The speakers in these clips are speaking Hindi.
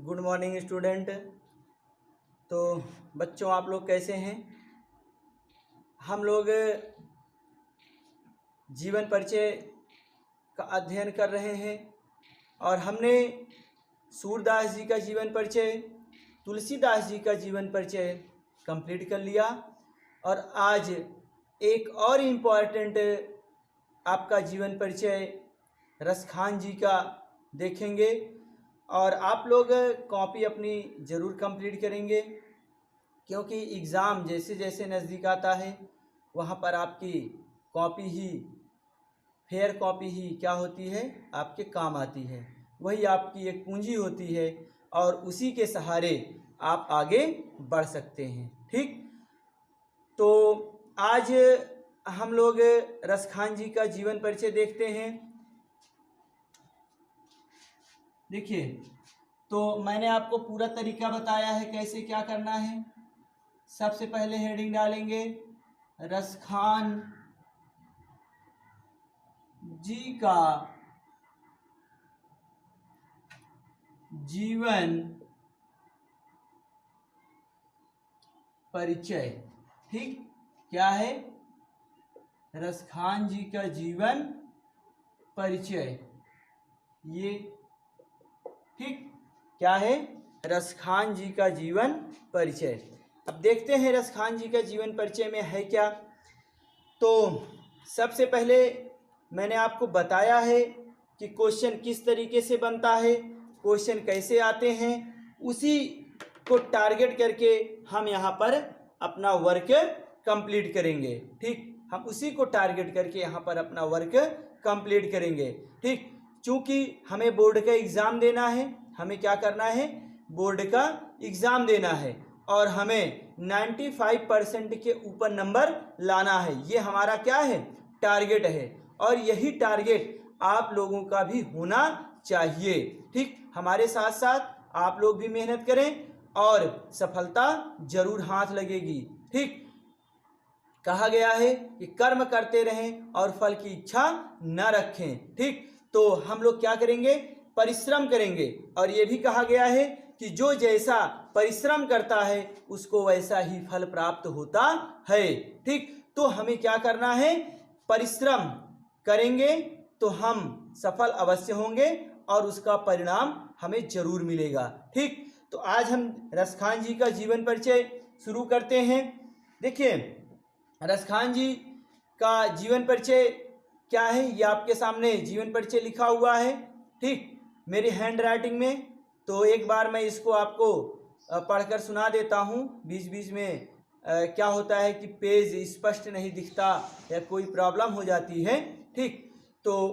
Good morning student. तो बच्चों, आप लोग कैसे हैं? हम लोग जीवन परिचय का अध्ययन कर रहे हैं और हमने सूरदास जी का जीवन परिचय, तुलसीदास जी का जीवन परिचय कंप्लीट कर लिया और आज एक और इम्पॉर्टेंट आपका जीवन परिचय रसखान जी का देखेंगे और आप लोग कॉपी अपनी ज़रूर कंप्लीट करेंगे, क्योंकि एग्ज़ाम जैसे जैसे नज़दीक आता है वहाँ पर आपकी कॉपी ही, फेयर कॉपी ही क्या होती है, आपके काम आती है। वही आपकी एक पूंजी होती है और उसी के सहारे आप आगे बढ़ सकते हैं। ठीक, तो आज हम लोग रसखान जी का जीवन परिचय देखते हैं। देखिए, तो मैंने आपको पूरा तरीका बताया है कैसे क्या करना है। सबसे पहले हेडिंग डालेंगे रसखान जी का जीवन परिचय। ठीक, क्या है? रसखान जी का जीवन परिचय। ये ठीक, क्या है? रसखान जी का जीवन परिचय। अब देखते हैं रसखान जी का जीवन परिचय में है क्या। तो सबसे पहले मैंने आपको बताया है कि क्वेश्चन किस तरीके से बनता है, क्वेश्चन कैसे आते हैं, उसी को टारगेट करके हम यहाँ पर अपना वर्क कंप्लीट करेंगे। ठीक, हम उसी को टारगेट करके यहाँ पर अपना वर्क कंप्लीट करेंगे। ठीक, चूँकि हमें बोर्ड का एग्ज़ाम देना है, हमें क्या करना है, बोर्ड का एग्ज़ाम देना है और हमें 95% के ऊपर नंबर लाना है। ये हमारा क्या है, टारगेट है और यही टारगेट आप लोगों का भी होना चाहिए। ठीक, हमारे साथ साथ आप लोग भी मेहनत करें और सफलता जरूर हाथ लगेगी। ठीक, कहा गया है कि कर्म करते रहें और फल की इच्छा न रखें। ठीक, तो हम लोग क्या करेंगे, परिश्रम करेंगे और ये भी कहा गया है कि जो जैसा परिश्रम करता है उसको वैसा ही फल प्राप्त होता है। ठीक, तो हमें क्या करना है, परिश्रम करेंगे तो हम सफल अवश्य होंगे और उसका परिणाम हमें जरूर मिलेगा। ठीक, तो आज हम रसखान जी का जीवन परिचय शुरू करते हैं। देखिए, रसखान जी का जीवन परिचय क्या है, ये आपके सामने जीवन परिचय लिखा हुआ है। ठीक, मेरी हैंड राइटिंग में। तो एक बार मैं इसको आपको पढ़कर सुना देता हूँ। बीच बीच में क्या होता है कि पेज स्पष्ट नहीं दिखता या कोई प्रॉब्लम हो जाती है। ठीक, तो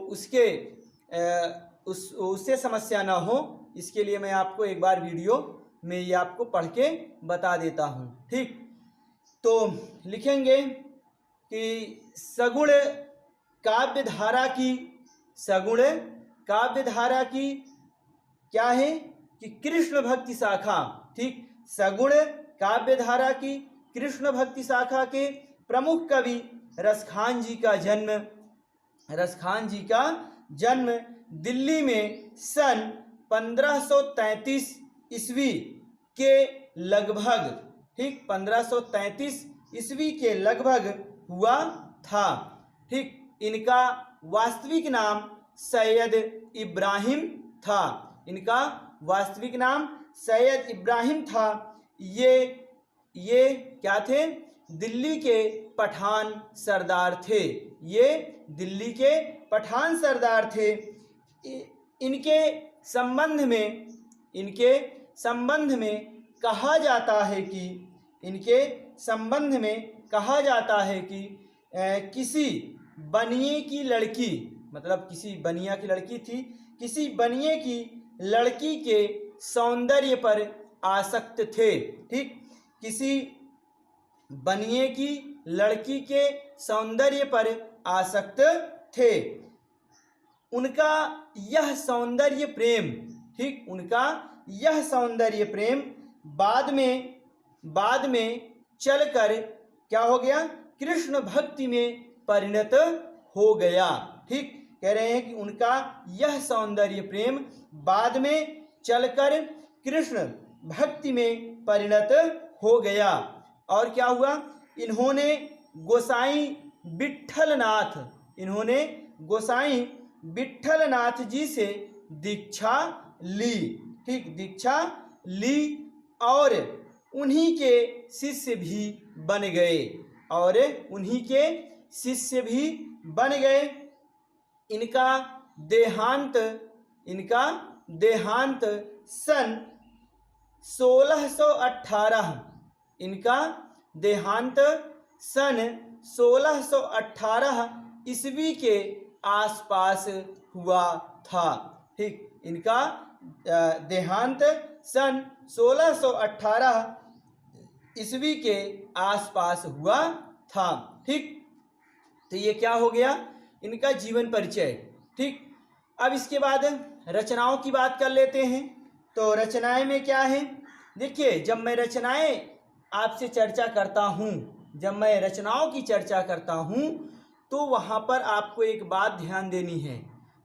उससे समस्या ना हो, इसके लिए मैं आपको एक बार वीडियो में ये आपको पढ़ के बता देता हूँ। ठीक, तो लिखेंगे कि सगुण काव्य धारा की क्या है कि कृष्ण भक्ति शाखा। ठीक, सगुण काव्य धारा की कृष्ण भक्ति शाखा के प्रमुख कवि रसखान जी का जन्म दिल्ली में सन 1533 ईस्वी के लगभग, ठीक, 1533 ईस्वी के लगभग हुआ था। ठीक, इनका वास्तविक नाम सैयद इब्राहिम था। इनका वास्तविक नाम सैयद इब्राहिम था। ये क्या थे, दिल्ली के पठान सरदार थे। ये दिल्ली के पठान सरदार थे। इनके संबंध में कहा जाता है कि किसी बनिए की लड़की, मतलब किसी बनिया की लड़की थी, किसी बनिए की लड़की के सौंदर्य पर आसक्त थे। ठीक, किसी बनिए की लड़की के सौंदर्य पर आसक्त थे। उनका यह सौंदर्य प्रेम, ठीक, उनका यह सौंदर्य प्रेम बाद में चलकर क्या हो गया, कृष्ण भक्ति में परिणत हो गया। ठीक, कह रहे हैं कि उनका यह सौंदर्य प्रेम बाद में चलकर कृष्ण भक्ति में परिणत हो गया। और क्या हुआ, इन्होंने इन्होंने गोसाई विठलनाथ जी से दीक्षा ली। ठीक, दीक्षा ली और उन्हीं के शिष्य भी बन गए इनका देहांत सन 1618 ईस्वी के आसपास हुआ था। ठीक, इनका देहांत सन 1618 ईस्वी के आसपास हुआ था। ठीक, तो ये क्या हो गया, इनका जीवन परिचय। ठीक, अब इसके बाद रचनाओं की बात कर लेते हैं। तो रचनाएं में क्या है, देखिए जब मैं रचनाएं आपसे चर्चा करता हूँ, जब मैं रचनाओं की चर्चा करता हूँ तो वहाँ पर आपको एक बात ध्यान देनी है।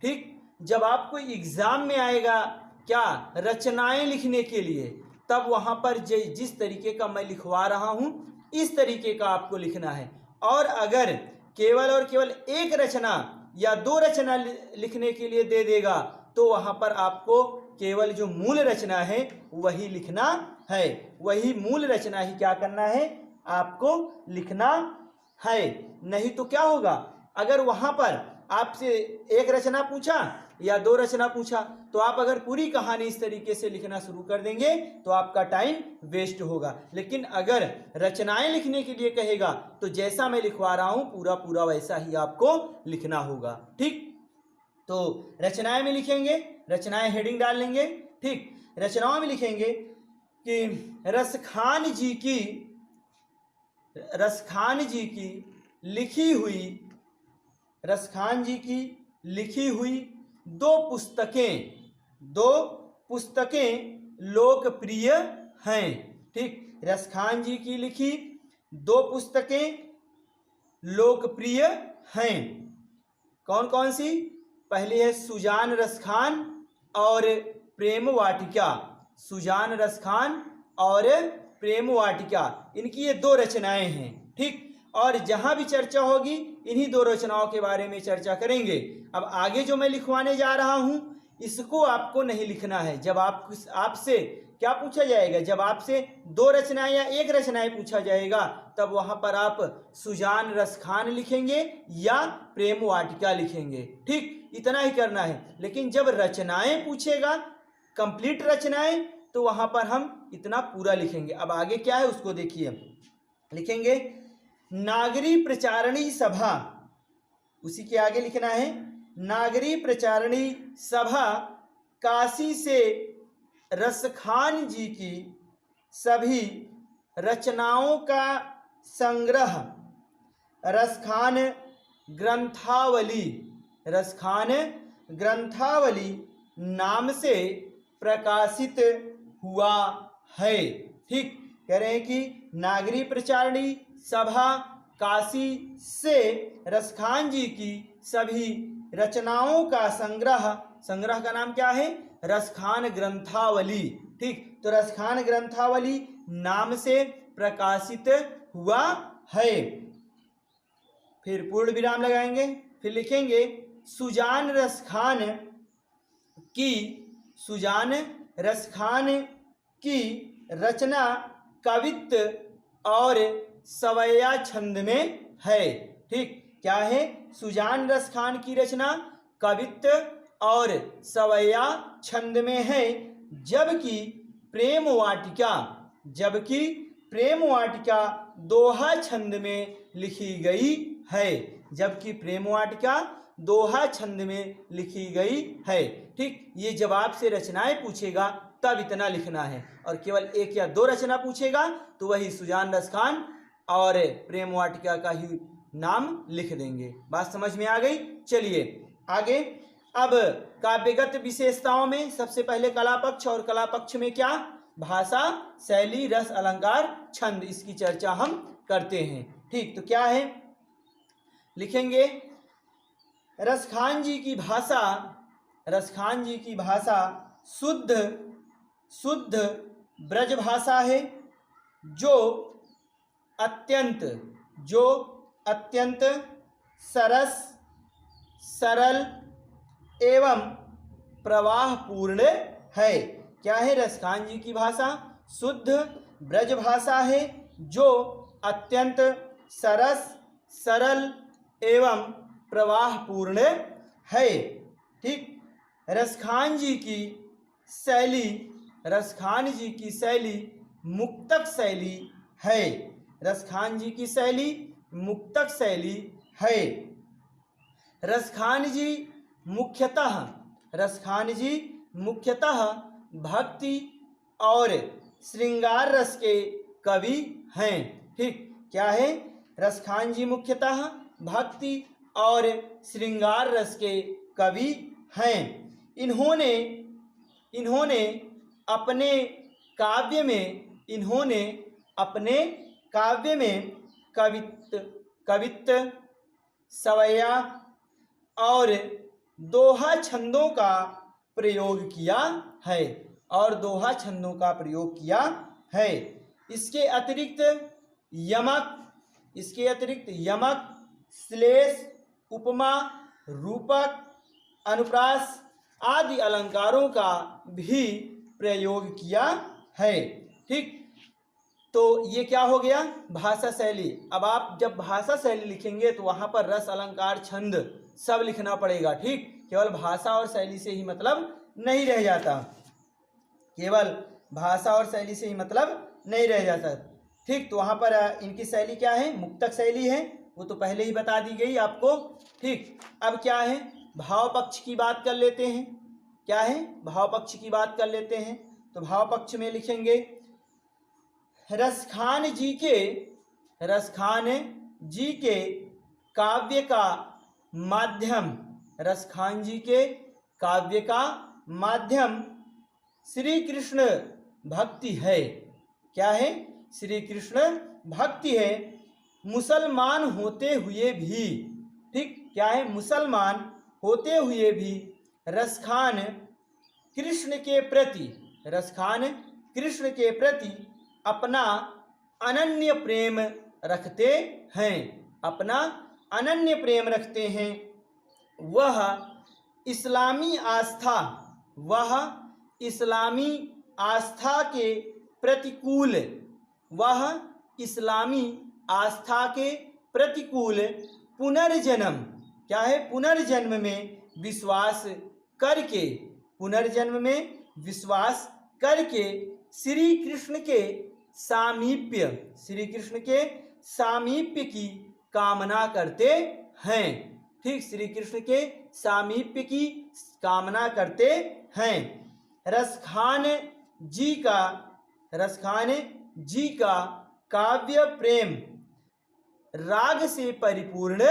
ठीक, जब आपको एग्जाम में आएगा क्या, रचनाएं लिखने के लिए, तब वहाँ पर जिस तरीके का मैं लिखवा रहा हूँ इस तरीके का आपको लिखना है। और अगर केवल और केवल एक रचना या दो रचना लिखने के लिए दे देगा तो वहाँ पर आपको केवल जो मूल रचना है वही लिखना है, वही मूल रचना ही क्या करना है, आपको लिखना है। नहीं तो क्या होगा, अगर वहाँ पर आपसे एक रचना पूछा या दो रचना पूछा तो आप अगर पूरी कहानी इस तरीके से लिखना शुरू कर देंगे तो आपका टाइम वेस्ट होगा। लेकिन अगर रचनाएं लिखने के लिए कहेगा तो जैसा मैं लिखवा रहा हूं पूरा पूरा वैसा ही आपको लिखना होगा। ठीक, तो रचनाएं में लिखेंगे, रचनाएं हेडिंग डाल लेंगे। ठीक, रचनाओं में लिखेंगे कि रसखान जी की लिखी हुई दो पुस्तकें लोकप्रिय हैं। ठीक, रसखान जी की लिखी दो पुस्तकें लोकप्रिय हैं। कौन कौन सी, पहली है सुजान रसखान और प्रेम वाटिका। सुजान रसखान और प्रेम वाटिका, इनकी ये दो रचनाएं हैं। ठीक, और जहां भी चर्चा होगी इन्हीं दो रचनाओं के बारे में चर्चा करेंगे। अब आगे जो मैं लिखवाने जा रहा हूं इसको आपको नहीं लिखना है। जब आपसे क्या पूछा जाएगा, जब आपसे दो रचनाएं या एक रचनाएं पूछा जाएगा तब वहां पर आप सुजान रसखान लिखेंगे या प्रेम वाटिका लिखेंगे। ठीक, इतना ही करना है। लेकिन जब रचनाएं पूछेगा, कंप्लीट रचनाएं, तो वहां पर हम इतना पूरा लिखेंगे। अब आगे क्या है उसको देखिए, लिखेंगे नागरी प्रचारणी सभा, उसी के आगे लिखना है नागरी प्रचारणी सभा काशी से रसखान जी की सभी रचनाओं का संग्रह रसखान ग्रंथावली नाम से प्रकाशित हुआ है। ठीक, कह रहे हैं कि नागरी प्रचारणी सभा काशी से रसखान जी की सभी रचनाओं का संग्रह का नाम क्या है, रसखान ग्रंथावली। ठीक, तो रसखान ग्रंथावली नाम से प्रकाशित हुआ है। फिर पूर्ण विराम लगाएंगे, फिर लिखेंगे सुजान रसखान की रचना कवित्त और सवैया छंद में है। ठीक, क्या है, सुजान रसखान की रचना कवित्त और सवैया छंद में है, जबकि प्रेम वाटिका दोहा छंद में लिखी गई है। ठीक, ये जवाब से रचनाएं पूछेगा तब इतना लिखना है, और केवल एक या दो रचना पूछेगा तो वही सुजान रसखान और प्रेम वाटिका का ही नाम लिख देंगे। बात समझ में आ गई। चलिए आगे। अब काव्यगत विशेषताओं में सबसे पहले कला पक्ष, और कला पक्ष में क्या, भाषा, शैली, रस, अलंकार, छंद, इसकी चर्चा हम करते हैं। ठीक, तो क्या है, लिखेंगे रसखान जी की भाषा शुद्ध शुद्ध ब्रजभाषा है, जो अत्यंत सरस, सरल एवं प्रवाहपूर्ण है। क्या है रसखान जी की भाषा? शुद्ध ब्रजभाषा है, जो अत्यंत सरस, सरल एवं प्रवाहपूर्ण है। ठीक। रसखान जी की शैली मुक्तक शैली है। रसखान जी की शैली मुक्तक शैली है। रसखान जी मुख्यतः भक्ति और श्रृंगार रस के कवि हैं। ठीक। क्या है? रसखान जी मुख्यतः भक्ति और श्रृंगार रस के कवि हैं। इन्होंने अपने काव्य में कवित्व, सवैया और दोहा छंदों का प्रयोग किया है। इसके अतिरिक्त यमक, श्लेष, उपमा, रूपक, अनुप्रास आदि अलंकारों का भी प्रयोग किया है। ठीक। तो ये क्या हो गया? भाषा शैली। अब आप जब भाषा शैली लिखेंगे तो वहां पर रस, अलंकार, छंद सब लिखना पड़ेगा। ठीक। केवल भाषा और शैली से ही मतलब नहीं रह जाता। ठीक। तो वहां पर इनकी शैली क्या है? मुक्तक शैली है, वो तो पहले ही बता दी गई आपको। ठीक। अब क्या है? भाव पक्ष की बात कर लेते हैं। क्या है? भाव पक्ष की बात कर लेते हैं। तो भाव पक्ष में लिखेंगे रसखान जी के काव्य का माध्यम श्री कृष्ण भक्ति है। क्या है? श्री कृष्ण भक्ति है। मुसलमान होते हुए भी, ठीक, क्या है? मुसलमान होते हुए भी रसखान कृष्ण के प्रति अपना अनन्य प्रेम रखते हैं। वह इस्लामी आस्था के प्रतिकूल पुनर्जन्म, क्या है? पुनर्जन्म में विश्वास करके श्री कृष्ण के सामीप्य की कामना करते हैं। ठीक। श्री कृष्ण के सामीप्य की कामना करते हैं। रसखान जी का काव्य प्रेम राग से परिपूर्ण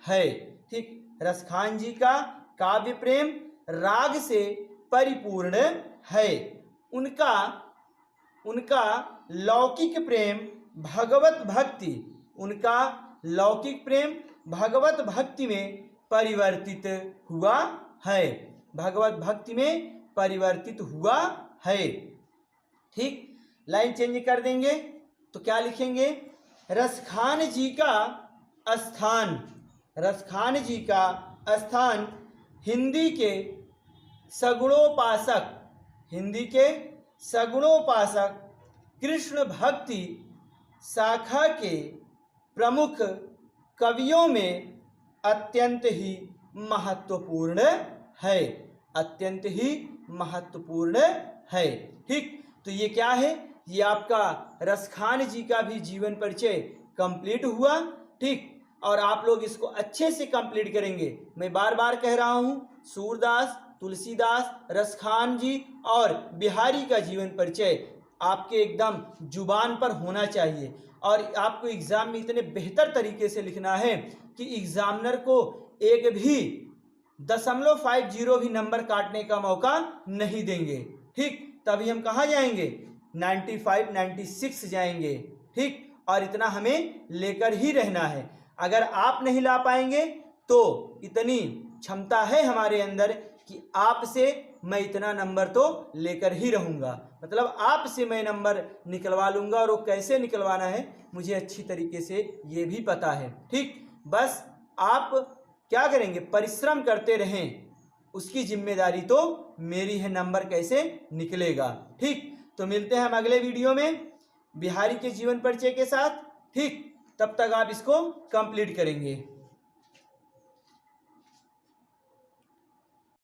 है। ठीक। रसखान जी का काव्य प्रेम राग से परिपूर्ण है। उनका लौकिक प्रेम भगवत भक्ति में परिवर्तित हुआ है। ठीक। लाइन चेंज कर देंगे तो क्या लिखेंगे? रसखान जी का स्थान हिंदी के सगुणोपासक कृष्ण भक्ति शाखा के प्रमुख कवियों में अत्यंत ही महत्वपूर्ण है। ठीक। तो ये क्या है? ये आपका रसखान जी का भी जीवन परिचय कंप्लीट हुआ। ठीक। और आप लोग इसको अच्छे से कंप्लीट करेंगे। मैं बार बार कह रहा हूँ, सूरदास, तुलसीदास, रसखान जी और बिहारी का जीवन परिचय आपके एकदम जुबान पर होना चाहिए। और आपको एग्जाम में इतने बेहतर तरीके से लिखना है कि एग्जामिनर को एक भी 0.50 भी नंबर काटने का मौका नहीं देंगे। ठीक। तभी हम कहाँ जाएंगे? 95, 96 जाएंगे। ठीक। और इतना हमें लेकर ही रहना है। अगर आप नहीं ला पाएंगे तो इतनी क्षमता है हमारे अंदर कि आपसे मैं इतना नंबर तो लेकर ही रहूँगा, मतलब आपसे मैं नंबर निकलवा लूँगा, और वो कैसे निकलवाना है मुझे अच्छी तरीके से ये भी पता है। ठीक, बस आप क्या करेंगे, परिश्रम करते रहें, उसकी जिम्मेदारी तो मेरी है, नंबर कैसे निकलेगा। ठीक, तो मिलते हैं हम अगले वीडियो में बिहारी के जीवन परिचय के साथ। ठीक, तब तक आप इसको कंप्लीट करेंगे।